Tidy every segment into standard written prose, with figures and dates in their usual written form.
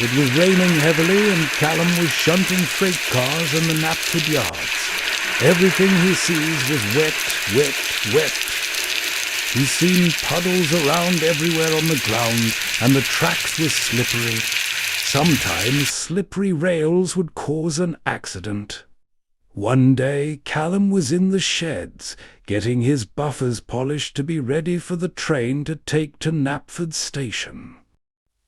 It was raining heavily and Callum was shunting freight cars in the Knapford yards. Everything he sees was wet, wet, wet. He's seen puddles around everywhere on the ground, and the tracks were slippery. Sometimes slippery rails would cause an accident. One day Callum was in the sheds, getting his buffers polished to be ready for the train to take to Knapford station.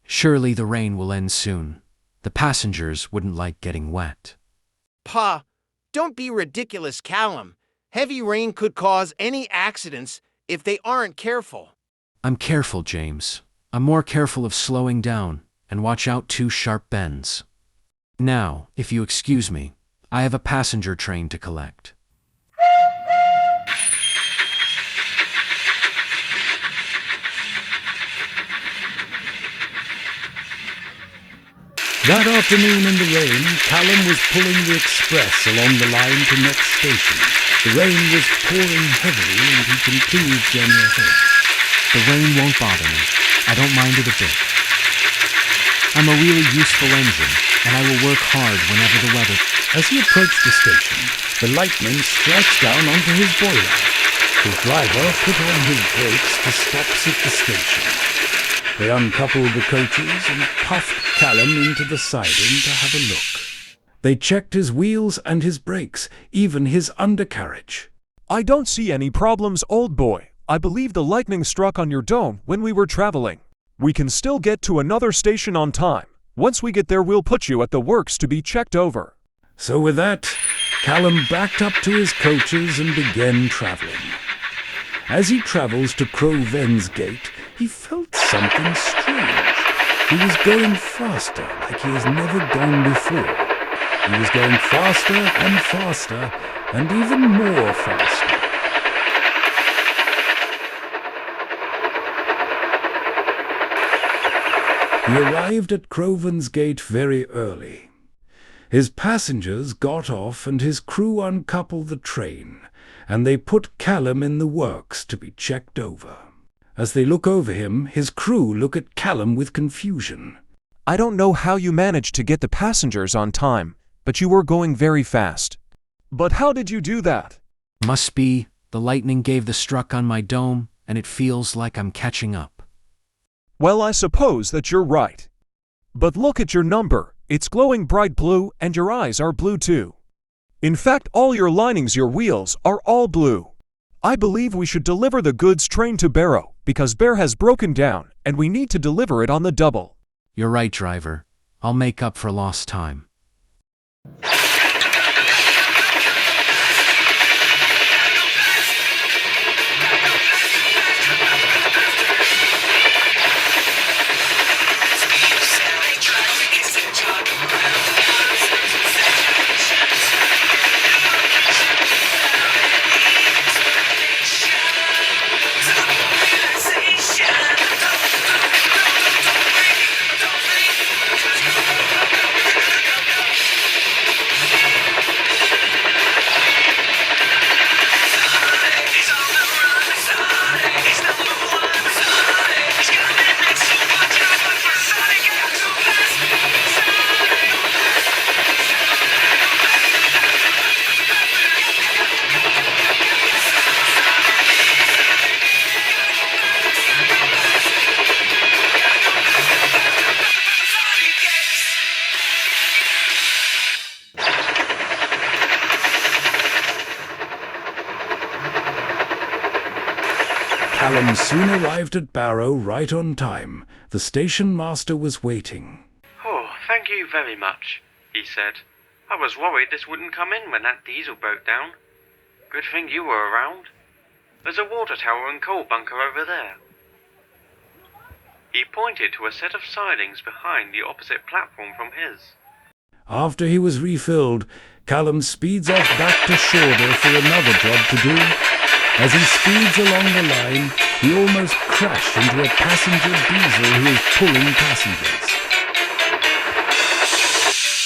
Surely the rain will end soon. The passengers wouldn't like getting wet. Pa, don't be ridiculous, Callum. Heavy rain could cause any accidents if they aren't careful. I'm careful, James. I'm more careful of slowing down and watch out 2 sharp bends. Now, if you excuse me, I have a passenger train to collect. That afternoon in the rain, Callum was pulling the express along the line to next station. The rain was pouring heavily and he continued journey ahead. The rain won't bother me. I don't mind it a bit. I'm a really useful engine, and I will work hard whenever the weather... As he approached the station, the lightning strikes down onto his boiler. His driver put on his brakes to stops at the station. They uncoupled the coaches and puffed Callum into the siding to have a look. They checked his wheels and his brakes, even his undercarriage. I don't see any problems, old boy. I believe the lightning struck on your dome when we were traveling. We can still get to another station on time. Once we get there, we'll put you at the works to be checked over. So with that, Callum backed up to his coaches and began travelling. As he travels to Croven's Gate, he felt something strange. He was going faster like he has never gone before. He was going faster and faster, and even more faster. He arrived at Croven's Gate very early. His passengers got off and his crew uncoupled the train, and they put Callum in the works to be checked over. As they look over him, his crew look at Callum with confusion. I don't know how you managed to get the passengers on time, but you were going very fast. But how did you do that? Must be the lightning gave the struck on my dome, and it feels like I'm catching up. Well, I suppose that you're right. But look at your number. It's glowing bright blue, and your eyes are blue too. In fact, all your linings, your wheels, are all blue. I believe we should deliver the goods train to Barrow, because Bear has broken down, and we need to deliver it on the double. You're right, driver. I'll make up for lost time. Callum soon arrived at Barrow right on time. The station master was waiting. Oh, thank you very much, he said. I was worried this wouldn't come in when that diesel broke down. Good thing you were around. There's a water tower and coal bunker over there. He pointed to a set of sidings behind the opposite platform from his. After he was refilled, Callum speeds off back to Sodor for another job to do. As he speeds along the line, he almost crashed into a passenger diesel who was pulling passengers.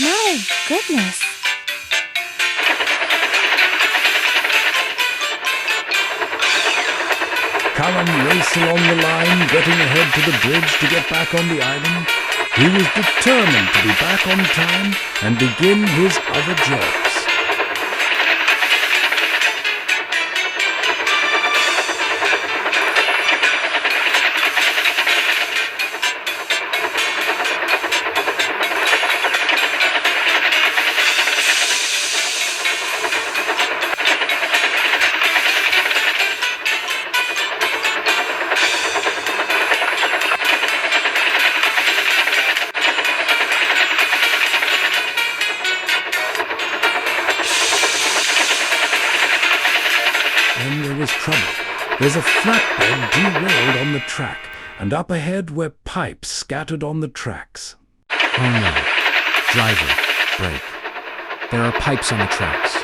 My goodness. Callum raced along the line, getting ahead to the bridge to get back on the island. He was determined to be back on time and begin his other jobs. Then there was trouble. There's a flatbed derailed on the track, and up ahead were pipes scattered on the tracks. Oh no. Driver, brake. There are pipes on the tracks.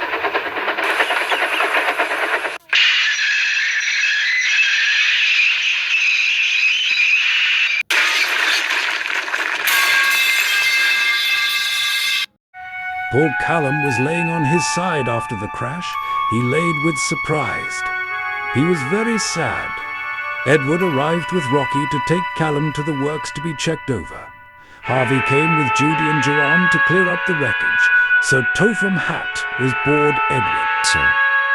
Poor Callum was laying on his side after the crash. He laid with surprised. He was very sad. Edward arrived with Rocky to take Callum to the works to be checked over. Harvey came with Judy and Geron to clear up the wreckage. So Topham Hatt was aboard Edward. Sir,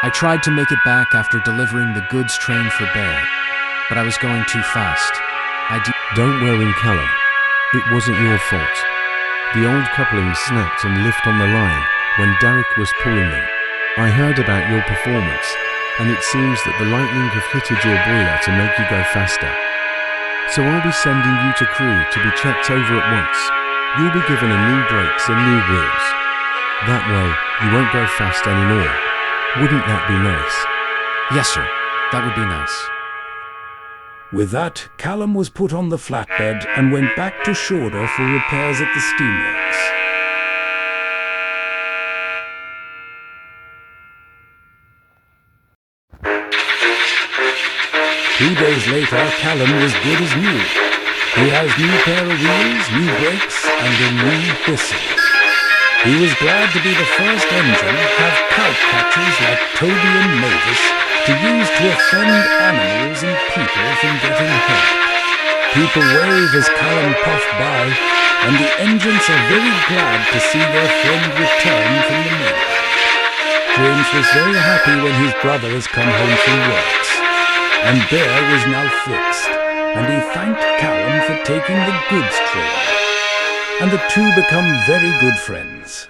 I tried to make it back after delivering the goods train for Bear, but I was going too fast. Don't worry, Callum. It wasn't your fault. The old coupling snapped and lift on the line when Derek was pulling them. I heard about your performance, and it seems that the lightning have hitted your boiler to make you go faster. So I'll be sending you to crew to be checked over at once. You'll be given a new brakes and new wheels. That way, you won't go fast anymore. Wouldn't that be nice? Yes, sir. That would be nice. With that, Callum was put on the flatbed and went back to Sodor for repairs at the steamworks. 2 days later, Callum was good as new. He has new pair of wheels, new brakes, and a new whistle. He was glad to be the first engine to have cow catchers like Toby and Mavis to use to offend animals and people from getting hurt. People wave as Callum puffed by, and the engines are very glad to see their friend return from the mill. James was very happy when his brother has come home from works, and Bear was now fixed, and he thanked Callum for taking the goods train, and the two become very good friends.